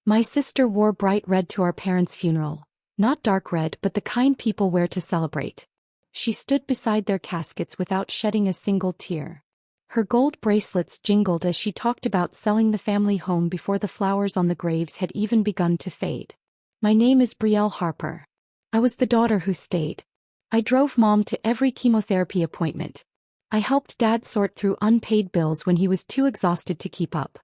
My sister wore bright red to our parents' funeral. Not dark red but the kind people wear to celebrate. She stood beside their caskets without shedding a single tear. Her gold bracelets jingled as she talked about selling the family home before the flowers on the graves had even begun to fade. My name is Brielle Harper. I was the daughter who stayed. I drove Mom to every chemotherapy appointment. I helped Dad sort through unpaid bills when he was too exhausted to keep up.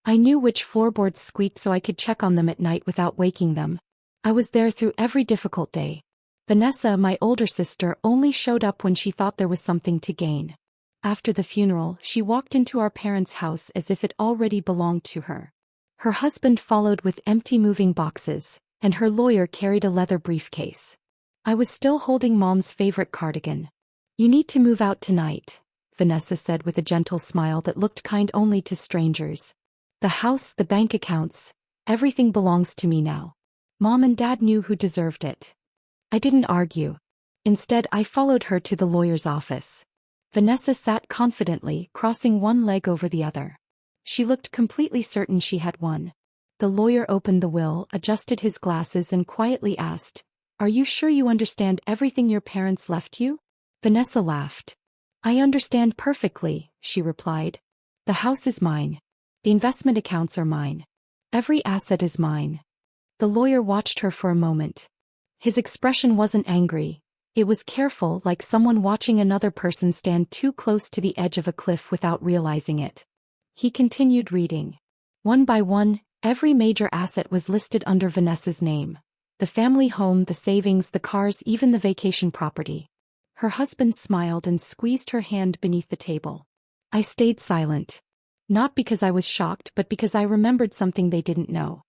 I knew which floorboards squeaked so I could check on them at night without waking them. I was there through every difficult day. Vanessa, my older sister, only showed up when she thought there was something to gain. After the funeral, she walked into our parents' house as if it already belonged to her. Her husband followed with empty moving boxes, and her lawyer carried a leather briefcase. I was still holding Mom's favorite cardigan. "You need to move out tonight," Vanessa said with a gentle smile that looked kind only to strangers. "The house, the bank accounts, everything belongs to me now." Mom and Dad knew who deserved it. I didn't argue. Instead, I followed her to the lawyer's office. Vanessa sat confidently, crossing one leg over the other. She looked completely certain she had won. The lawyer opened the will, adjusted his glasses and quietly asked, "Are you sure you understand everything your parents left you?" Vanessa laughed. "I understand perfectly," she replied. "The house is mine. The investment accounts are mine. Every asset is mine." The lawyer watched her for a moment. His expression wasn't angry. It was careful, like someone watching another person stand too close to the edge of a cliff without realizing it. He continued reading. One by one, every major asset was listed under Vanessa's name. The family home, the savings, the cars, even the vacation property. Her husband smiled and squeezed her hand beneath the table. I stayed silent. Not because I was shocked but because I remembered something they didn't know.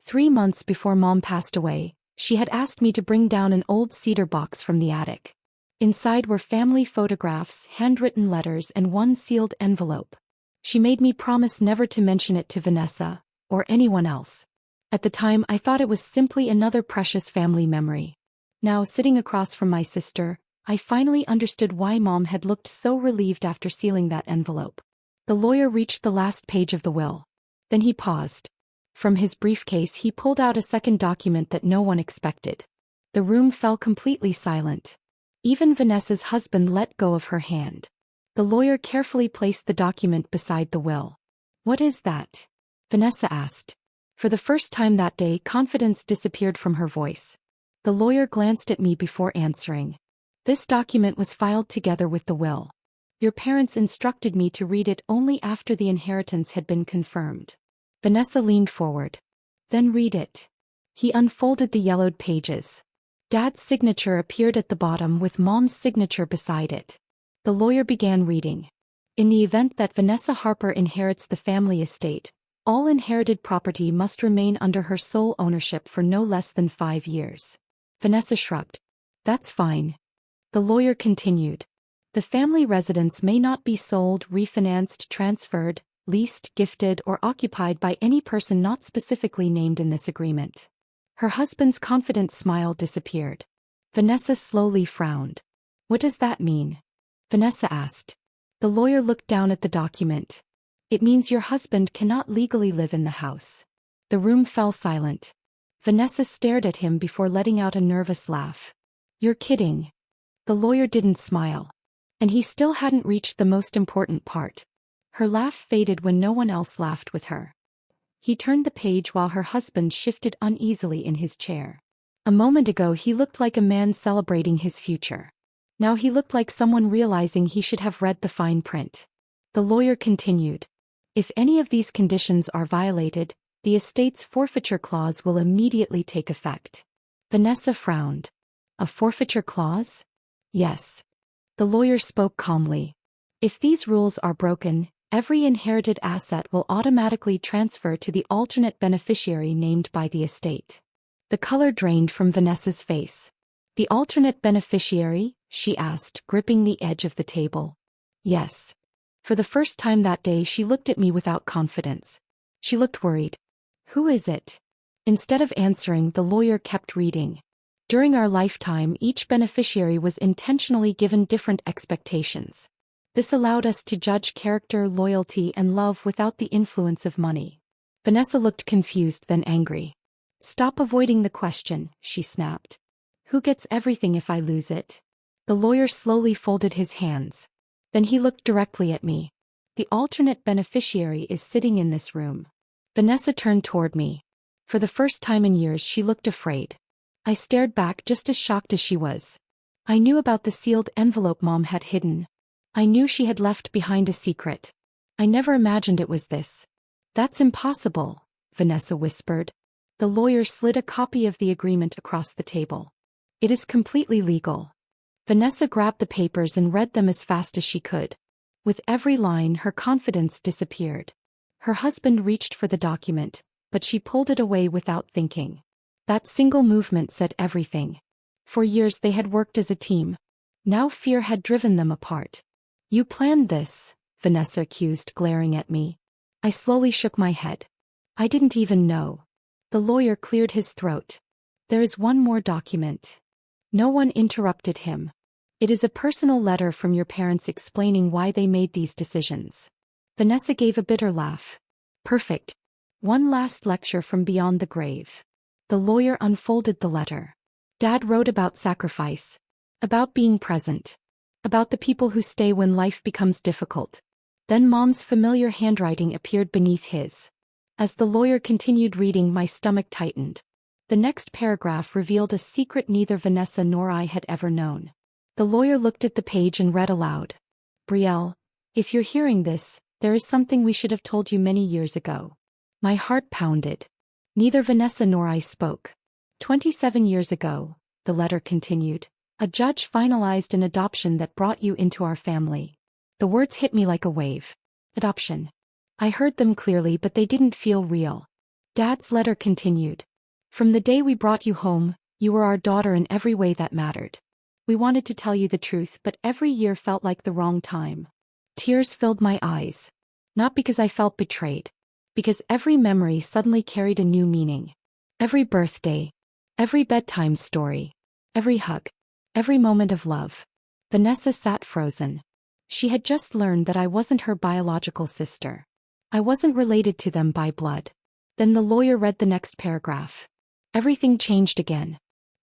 3 months before Mom passed away, she had asked me to bring down an old cedar box from the attic. Inside were family photographs, handwritten letters and one sealed envelope. She made me promise never to mention it to Vanessa, or anyone else. At the time I thought it was simply another precious family memory. Now, sitting across from my sister, I finally understood why Mom had looked so relieved after sealing that envelope. The lawyer reached the last page of the will. Then he paused. From his briefcase he pulled out a second document that no one expected. The room fell completely silent. Even Vanessa's husband let go of her hand. The lawyer carefully placed the document beside the will. "What is that?" Vanessa asked. For the first time that day, confidence disappeared from her voice. The lawyer glanced at me before answering. "This document was filed together with the will. Your parents instructed me to read it only after the inheritance had been confirmed." Vanessa leaned forward. "Then read it." He unfolded the yellowed pages. Dad's signature appeared at the bottom with Mom's signature beside it. The lawyer began reading. "In the event that Vanessa Harper inherits the family estate, all inherited property must remain under her sole ownership for no less than 5 years." Vanessa shrugged. "That's fine." The lawyer continued. "The family residence may not be sold, refinanced, transferred, leased, gifted, or occupied by any person not specifically named in this agreement." Her husband's confident smile disappeared. Vanessa slowly frowned. "What does that mean?" Vanessa asked. The lawyer looked down at the document. "It means your husband cannot legally live in the house." The room fell silent. Vanessa stared at him before letting out a nervous laugh. "You're kidding." The lawyer didn't smile. And he still hadn't reached the most important part. Her laugh faded when no one else laughed with her. He turned the page while her husband shifted uneasily in his chair. A moment ago he looked like a man celebrating his future. Now he looked like someone realizing he should have read the fine print. The lawyer continued. "If any of these conditions are violated, the estate's forfeiture clause will immediately take effect." Vanessa frowned. "A forfeiture clause?" "Yes." The lawyer spoke calmly. "If these rules are broken, every inherited asset will automatically transfer to the alternate beneficiary named by the estate." The color drained from Vanessa's face. "The alternate beneficiary?" she asked, gripping the edge of the table. "Yes." For the first time that day she looked at me without confidence. She looked worried. "Who is it?" Instead of answering, the lawyer kept reading. "During our lifetime, each beneficiary was intentionally given different expectations. This allowed us to judge character, loyalty, and love without the influence of money. Vanessa looked confused then angry. Stop avoiding the question, she snapped. Who gets everything if I lose it? The lawyer slowly folded his hands. Then he looked directly at me. The alternate beneficiary is sitting in this room. Vanessa turned toward me. For the first time in years she looked afraid. I stared back just as shocked as she was. I knew about the sealed envelope Mom had hidden. I knew she had left behind a secret. I never imagined it was this. That's impossible, Vanessa whispered. The lawyer slid a copy of the agreement across the table. It is completely legal. Vanessa grabbed the papers and read them as fast as she could. With every line, her confidence disappeared. Her husband reached for the document, but she pulled it away without thinking. That single movement said everything. For years they had worked as a team. Now fear had driven them apart. You planned this, Vanessa accused, glaring at me. I slowly shook my head. I didn't even know. The lawyer cleared his throat. There is one more document. No one interrupted him. It is a personal letter from your parents explaining why they made these decisions. Vanessa gave a bitter laugh. Perfect. One last lecture from beyond the grave. The lawyer unfolded the letter. Dad wrote about sacrifice. About being present. About the people who stay when life becomes difficult. Then Mom's familiar handwriting appeared beneath his. As the lawyer continued reading, my stomach tightened. The next paragraph revealed a secret neither Vanessa nor I had ever known. The lawyer looked at the page and read aloud. Brielle, if you're hearing this, there is something we should have told you many years ago. My heart pounded. Neither Vanessa nor I spoke. 27 years ago, the letter continued, a judge finalized an adoption that brought you into our family. The words hit me like a wave. Adoption. I heard them clearly, but they didn't feel real. Dad's letter continued. From the day we brought you home, you were our daughter in every way that mattered. We wanted to tell you the truth, but every year felt like the wrong time. Tears filled my eyes. Not because I felt betrayed. Because every memory suddenly carried a new meaning. Every birthday. Every bedtime story. Every hug. Every moment of love. Vanessa sat frozen. She had just learned that I wasn't her biological sister. I wasn't related to them by blood. Then the lawyer read the next paragraph. Everything changed again.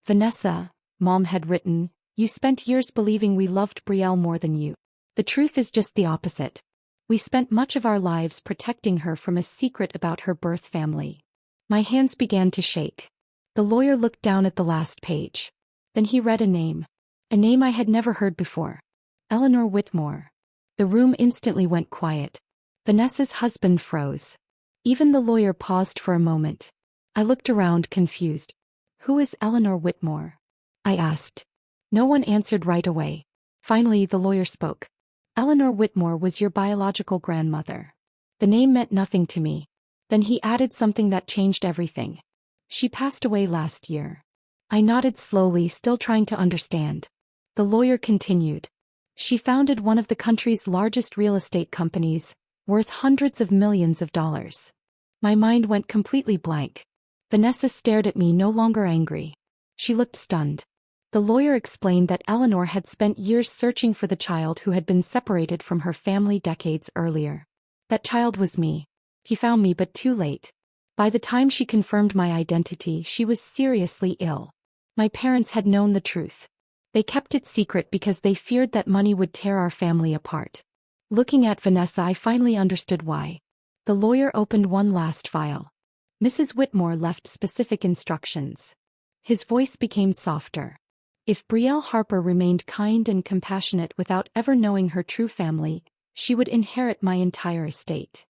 Vanessa, Mom had written, you spent years believing we loved Brielle more than you. The truth is just the opposite. We spent much of our lives protecting her from a secret about her birth family. My hands began to shake. The lawyer looked down at the last page. Then he read a name. A name I had never heard before. Eleanor Whitmore. The room instantly went quiet. Vanessa's husband froze. Even the lawyer paused for a moment. I looked around, confused. Who is Eleanor Whitmore? I asked. No one answered right away. Finally, the lawyer spoke. Eleanor Whitmore was your biological grandmother. The name meant nothing to me. Then he added something that changed everything. She passed away last year. I nodded slowly, still trying to understand. The lawyer continued. She founded one of the country's largest real estate companies, worth hundreds of millions of dollars. My mind went completely blank. Vanessa stared at me, no longer angry. She looked stunned. The lawyer explained that Eleanor had spent years searching for the child who had been separated from her family decades earlier. That child was me. He found me, but too late. By the time she confirmed my identity, she was seriously ill. My parents had known the truth. They kept it secret because they feared that money would tear our family apart. Looking at Vanessa, I finally understood why. The lawyer opened one last file. Mrs. Whitmore left specific instructions. His voice became softer. If Brielle Harper remained kind and compassionate without ever knowing her true family, she would inherit my entire estate.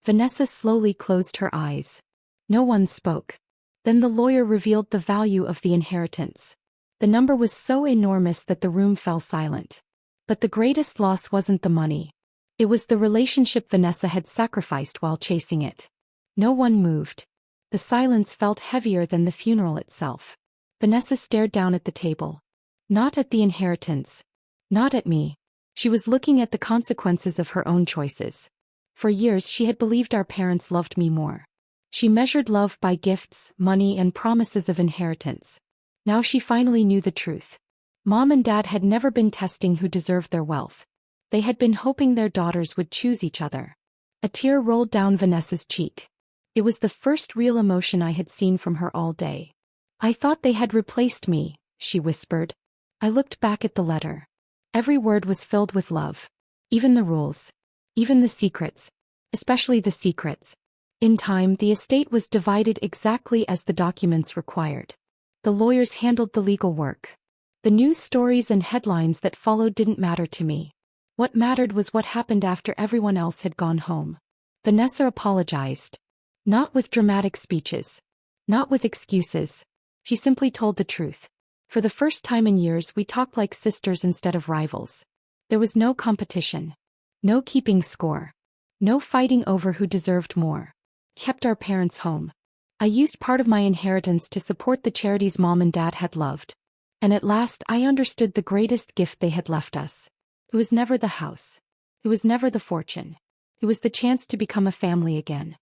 Vanessa slowly closed her eyes. No one spoke. Then the lawyer revealed the value of the inheritance. The number was so enormous that the room fell silent. But the greatest loss wasn't the money. It was the relationship Vanessa had sacrificed while chasing it. No one moved. The silence felt heavier than the funeral itself. Vanessa stared down at the table. Not at the inheritance. Not at me. She was looking at the consequences of her own choices. For years she had believed our parents loved me more. She measured love by gifts, money, and promises of inheritance. Now she finally knew the truth. Mom and Dad had never been testing who deserved their wealth. They had been hoping their daughters would choose each other. A tear rolled down Vanessa's cheek. It was the first real emotion I had seen from her all day. "I thought they had replaced me," she whispered. I looked back at the letter. Every word was filled with love. Even the rules. Even the secrets. Especially the secrets. In time, the estate was divided exactly as the documents required. The lawyers handled the legal work. The news stories and headlines that followed didn't matter to me. What mattered was what happened after everyone else had gone home. Vanessa apologized. Not with dramatic speeches. Not with excuses. She simply told the truth. For the first time in years, we talked like sisters instead of rivals. There was no competition. No keeping score. No fighting over who deserved more. Kept our parents home. I used part of my inheritance to support the charities Mom and Dad had loved. And at last I understood the greatest gift they had left us. It was never the house. It was never the fortune. It was the chance to become a family again.